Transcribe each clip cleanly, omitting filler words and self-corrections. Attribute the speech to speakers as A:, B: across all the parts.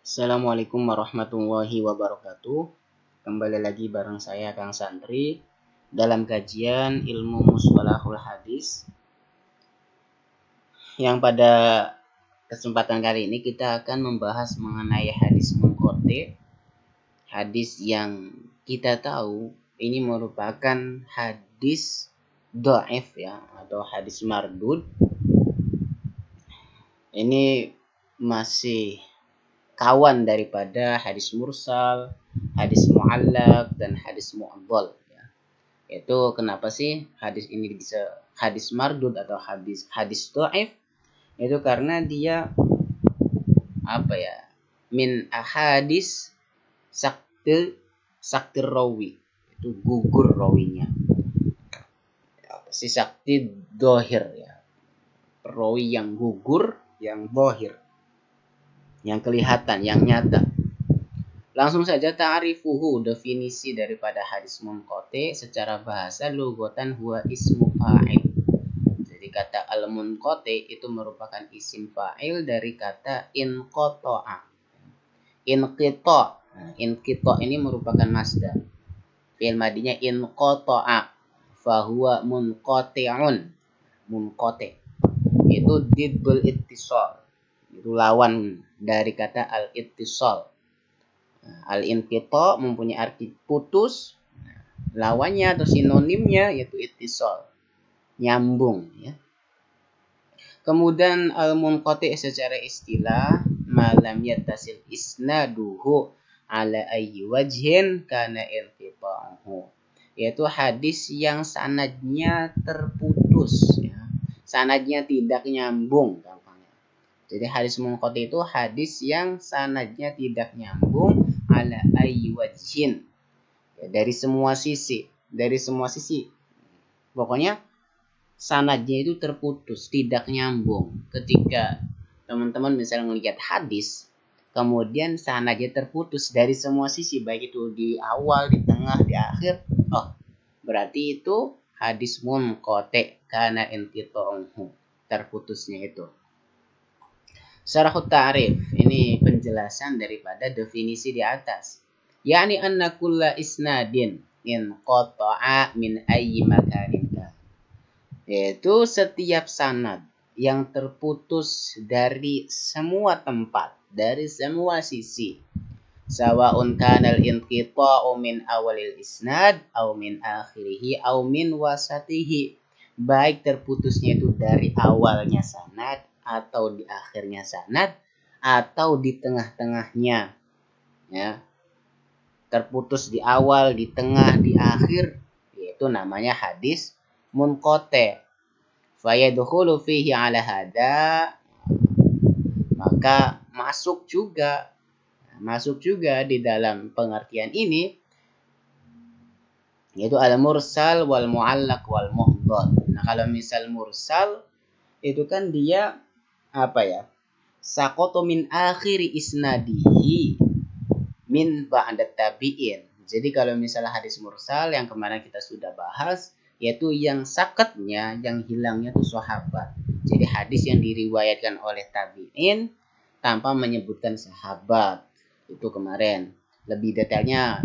A: Assalamualaikum warahmatullahi wabarakatuh. Kembali lagi bareng saya Kang Santri dalam kajian ilmu mustalahul hadis, yang pada kesempatan kali ini kita akan membahas mengenai hadis munqati. Hadis yang kita tahu ini merupakan hadis dhaif ya, atau hadis mardud. Ini masih kawan daripada hadis mursal, hadis mu'allaq, dan hadis mu'dhal ya. Itu kenapa sih hadis ini bisa hadis mardud atau hadis dhaif? Itu karena dia min ahadis saktir rawi, itu gugur rawinya. Si sakti dohir ya, rawi yang gugur, yang dohir, yang kelihatan, yang nyata. Langsung saja ta'rifuhu, definisi daripada hadis munqati secara bahasa lughatan huwa ismu fa'il. Jadi kata al-munqati itu merupakan isim fa'il dari kata inqata'a. Inqita ini merupakan masdar. Fi'il madinya inqata'a, fahuwa munqati'un. Munqati itu diddul ittisal, itu lawan dari kata al-ittisal. Al-inqita mempunyai arti putus, lawannya atau sinonimnya yaitu ittisal, nyambung ya. Kemudian al-munqati secara istilah malam yattasil isnaduhu ala ayyi wajhin kana inqita'uhu, yaitu hadis yang sanadnya terputus ya. Sanadnya tidak nyambung gampangnya. Jadi hadis munqati itu hadis yang sanadnya tidak nyambung ala ayyi wajhin ya, dari semua sisi. Pokoknya sanadnya itu terputus, tidak nyambung. Ketika teman-teman misalnya melihat hadis, kemudian sanadnya terputus dari semua sisi, baik itu di awal, di tengah, di akhir, berarti itu hadis munqati kana inqita'uhu, terputusnya itu. Syarahut ta'rif, ini penjelasan daripada definisi di atas. Yani anna kulla isnadin inqata'a min ayyi makanin, yaitu setiap sanad yang terputus dari semua tempat, dari semua sisi. Sawa'un kanal inqita'u min awalil isnad aw min akhirihi aw min wasatihi, baik terputusnya itu dari awalnya sanad atau di akhirnya sanad atau di tengah-tengahnya ya. Terputus di awal, di tengah, di akhir, yaitu namanya hadis munqati. Fayadkhulu fihi ala hada, maka masuk juga di dalam pengertian ini yaitu al-mursal wal mu'allaq wal muhdhar. Nah, kalau misal mursal itu kan dia saqatu min akhiri isnadihi min ba'da tabi'in. Jadi kalau misalnya hadis mursal yang kemarin kita sudah bahas, yaitu yang sakatnya, yang hilangnya itu sahabat. Jadi hadis yang diriwayatkan oleh tabi'in tanpa menyebutkan sahabat. Itu kemarin. Lebih detailnya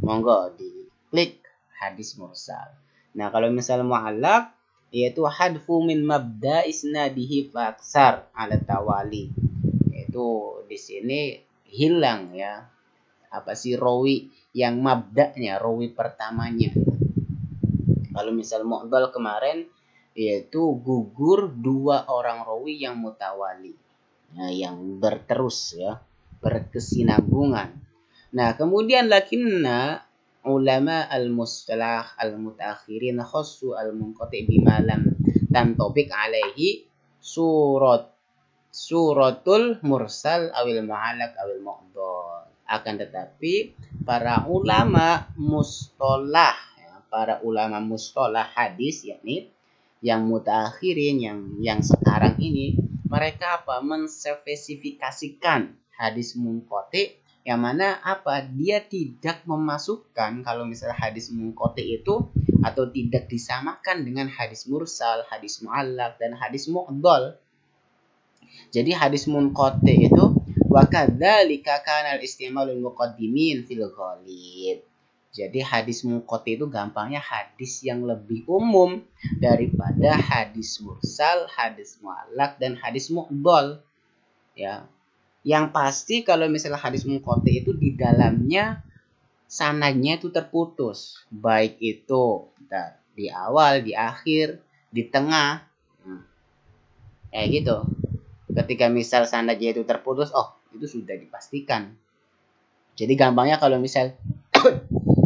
A: monggo diklik hadis mursal. Nah, kalau misalnya mu'allaq yaitu hadfu min mabda isnadihi faksar ala tawali. Yaitu di sini hilang ya rawi yang mabda'nya, rawi pertamanya. Kalau misal mu'dhal kemarin yaitu gugur dua orang rawi yang mutawali, nah, yang berterus ya, berkesinambungan. Nah, kemudian lakinna ulama al-mustalah al-mutaakhirin khassu al-munqati bima lam tantabiq alaihi suratul mursal awil mu'allaq awil mu'dhal. Akan tetapi para ulama mustalah hadis, yakni yang mutaakhirin, yang sekarang ini, mereka menspesifikasikan hadis munqati, yang mana dia tidak memasukkan kalau misalnya hadis munqati itu atau tidak disamakan dengan hadis mursal, hadis mu'allaq dan hadis mu'dhal. Jadi hadis munqati itu Wa kadzalika kana al-istimalul muqaddimin fil ghalib. Jadi hadis munqati itu gampangnya hadis yang lebih umum daripada hadis mursal, hadis mu'allaq dan hadis mu'dhal. Ya. Yang pasti kalau misalnya hadis munqati itu di dalamnya sanadnya itu terputus, baik itu di awal, di akhir, di tengah. Kayak gitu. Ketika misal sanadnya itu terputus, oh itu sudah dipastikan. Jadi gampangnya kalau misal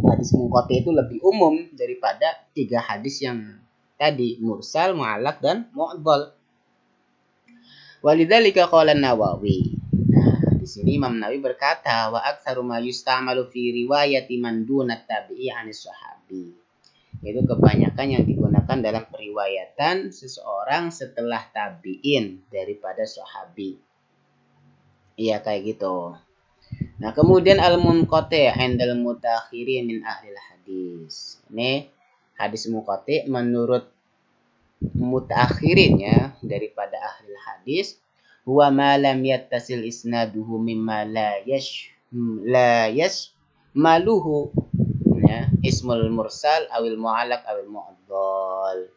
A: hadis munqati itu lebih umum daripada 3 hadis yang tadi, mursal, mu'allaq dan mu'dhal. Walidzalika qala an-Nawawi. Nah, di sini Imam Nawawi berkata, wa aktsaru ma yusta'malu fi riwayati man duna tabi'i 'anis sahabi. Itu kebanyakan yang digunakan dalam periwayatan seseorang setelah tabi'in daripada sahabi. Iya kayak gitu. Nah, kemudian al-munqati' 'indal mutaakhirin min ahlil hadis. Ini hadis munqati' menurut mutaakhirin ya daripada ahli hadis, huwa ma lam yattasil isnaduhu mimma la maluhu ya, ismul mursal awil mu'allaq awil mu'dhal.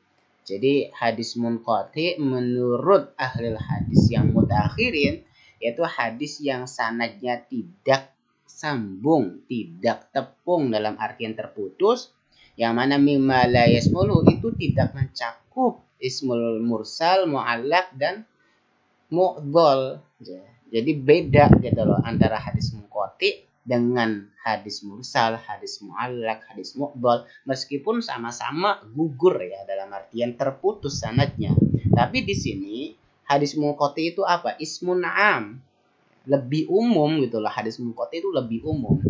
A: Jadi hadis munqati' menurut ahli hadis yang mutaakhirin yaitu hadis yang sanadnya tidak sambung, tidak tepung dalam artian terputus, yang mana mimma la yasmulu itu tidak mencakup ismul mursal, mu'allaq dan mu'dhal. Jadi beda gitu loh antara hadis munqati dengan hadis mursal, hadis mu'allaq, hadis mu'dhal, meskipun sama-sama gugur ya dalam artian terputus sanadnya. Tapi di sini hadis munqati itu apa? Ismun am. Lebih umum gitu loh. Hadis munqati itu lebih umum.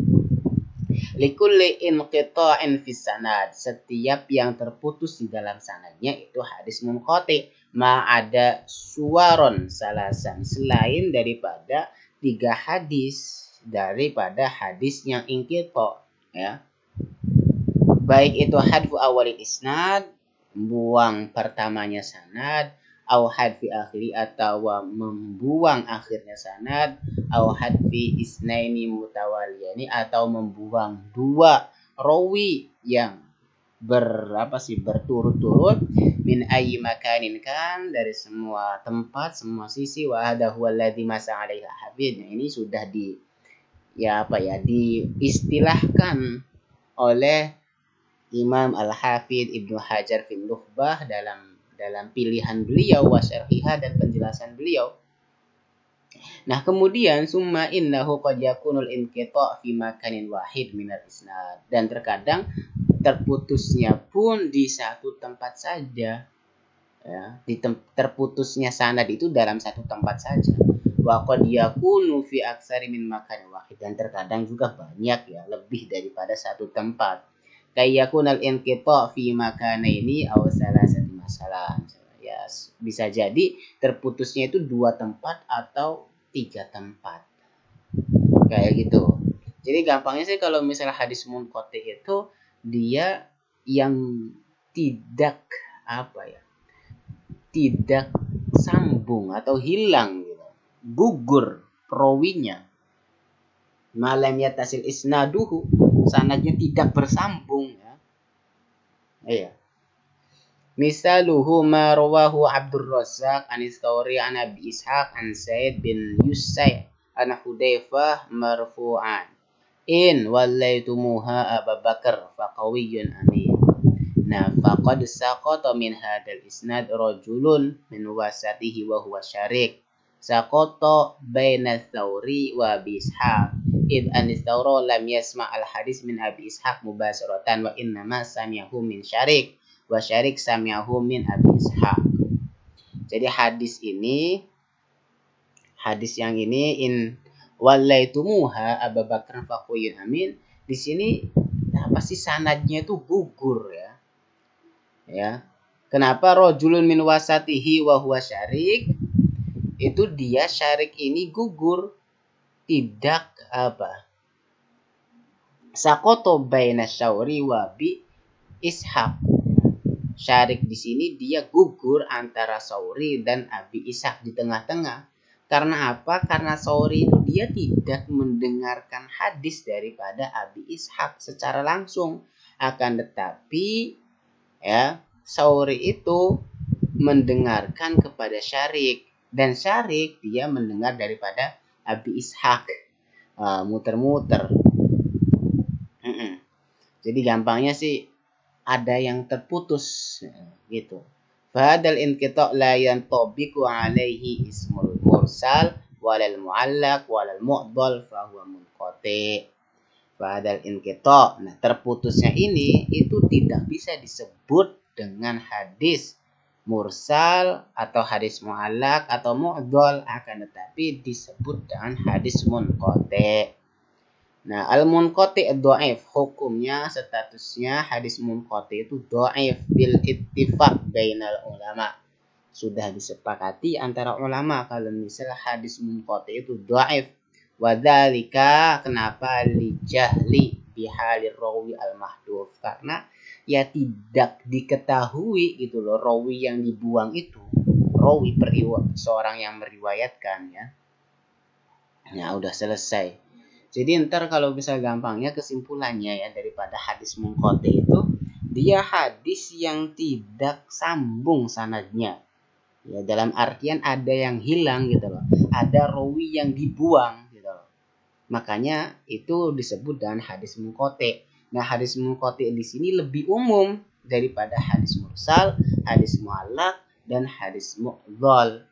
A: Likulli inqita'in fis sanad. Setiap yang terputus di dalam sanadnya itu hadis munqati. Ma ada suwaron salasan. Selain daripada 3 hadis. Daripada hadis yang inqita' ya. Baik itu hadfu awalil isnad, buang pertamanya sanad, au hadfi akhiri atau membuang akhirnya sanad, au hadfi isnaini mutawaliyani atau membuang 2 rawi yang berturut-turut min ayyi makanin kan dari semua tempat, semua sisi, wa hadha huwa alladhi masa 'alaihi al-hafidz. Nah, ini sudah diistilahkan oleh Imam Al-Hafidz Ibnu Hajar fil Nukhbah dalam pilihan beliau wa syarhiha dan penjelasan beliau. Nah, kemudian summa innahu qad yakunul inqita' fi makanin wahid minal isnad, dan terkadang terputusnya pun di satu tempat saja ya, terputusnya sanad itu dalam satu tempat saja. Wa qad yakunu fi aksari min makanin wahid, dan terkadang juga banyak ya, lebih daripada satu tempat. Kayyakunal inqita' fi makanaini aw salasati masalah. Ya, bisa jadi terputusnya itu 2 tempat atau 3 tempat. Kayak gitu. Jadi gampangnya sih kalau misalnya hadis munqati itu dia yang tidak tidak sambung atau hilang gitu. Gugur perawinya. Malam yattasil isnaduhu, sanadnya tidak bersambung ya. Iya. Misaluhu ma rawahu Abdur Razzaq an Tsawri an Abi Ishaq an Sa'id bin Yusay an Hudzaifah marfu'an. In wallaitumuha Abu Bakar faqawiyyun amin. Nah, faqad saqata min hadzal isnad rajulun min wasatihi wa huwa Syarik. Saqata baina Tsawri wa Abi Ishaq. Id an Tsawri lam yasma' al-hadis min Abi Ishaq mubasharatan wa innama sami'ahu min Syarik. Wa Syarik sami'ahu min Abi Ishaq. Jadi hadis yang ini in wallaitumuha Abu Bakar faqawiyyun amin, di sini pasti sanadnya itu gugur ya. Ya. Kenapa rajulun min wasatihi wa huwa Syarik? Itu dia Syarik ini gugur, tidak Saqata baina Tsawri wa Abi Ishaq. Syarik di sini dia gugur antara Tsawri dan Abi Ishaq di tengah-tengah. Karena apa? Karena Sauri itu dia tidak mendengarkan hadis daripada Abi Ishaq secara langsung. Akan tetapi ya, Sauri itu mendengarkan kepada Syarik, dan Syarik dia mendengar daripada Abi Ishaq. Muter-muter. Jadi gampangnya sih ada yang terputus gitu. Fahadal inqita' la yantabiqu alaihi ismul mursal walal mu'allaq walal mu'dhal fa huwa munqati'. Fahadal inqita', nah terputusnya ini itu tidak bisa disebut dengan hadis mursal atau hadis mu'allaq atau mu'dhal, akan tetapi disebut dengan hadis munqati'. Nah, al-munqati' dhaif, hukumnya statusnya hadis munqati' itu dhaif bil ittifaq bainal ulama. Sudah disepakati antara ulama kalau misalnya hadis munqati' itu dhaif. Wa dzalika kenapa li jahli bihalir rawi al-mahdhuf, karena ya tidak diketahui gitu loh rawi yang dibuang itu, rawi seorang yang meriwayatkan ya. Nah, udah selesai. Jadi ntar kalau bisa gampangnya kesimpulannya ya daripada hadis munqati itu, dia hadis yang tidak sambung sanadnya. Ya, dalam artian ada yang hilang gitu loh. Ada rawi yang dibuang gitu loh. Makanya itu disebut dengan hadis munqati. Nah, hadis munqati di sini lebih umum daripada hadis mursal, hadis mu'allaq, dan hadis mu'dhal.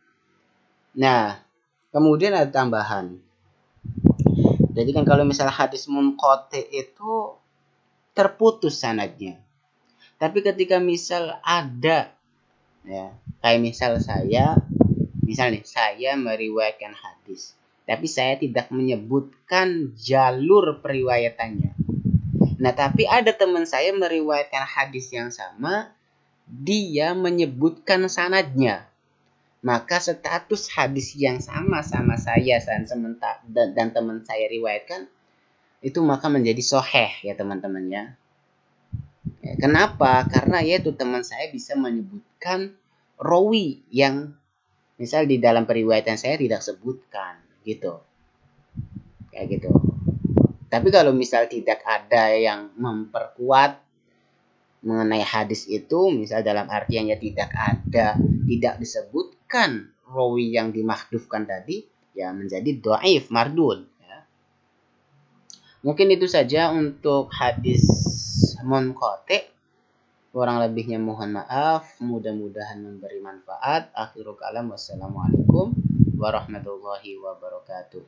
A: Nah, kemudian ada tambahan. Jadi kan kalau misalnya hadis munqati itu terputus sanadnya. Tapi ketika misal ada ya, kayak misal saya meriwayatkan hadis, tapi saya tidak menyebutkan jalur periwayatannya. Nah, tapi ada teman saya meriwayatkan hadis yang sama, dia menyebutkan sanadnya. Maka status hadis yang sama saya dan teman saya riwayatkan itu maka menjadi sahih ya teman-teman ya. Kenapa? Karena yaitu teman saya bisa menyebutkan rawi yang misal di dalam periwayatan saya tidak sebutkan gitu. Kayak gitu. Tapi kalau misal tidak ada yang memperkuat mengenai hadis itu, misal dalam artiannya tidak disebutkan rawi yang dimahdhufkan tadi, ya menjadi dhaif mardud ya. Mungkin itu saja untuk hadis munqati'. Kurang lebihnya mohon maaf, mudah-mudahan memberi manfaat. Akhirul kalam, wassalamualaikum warahmatullahi wabarakatuh.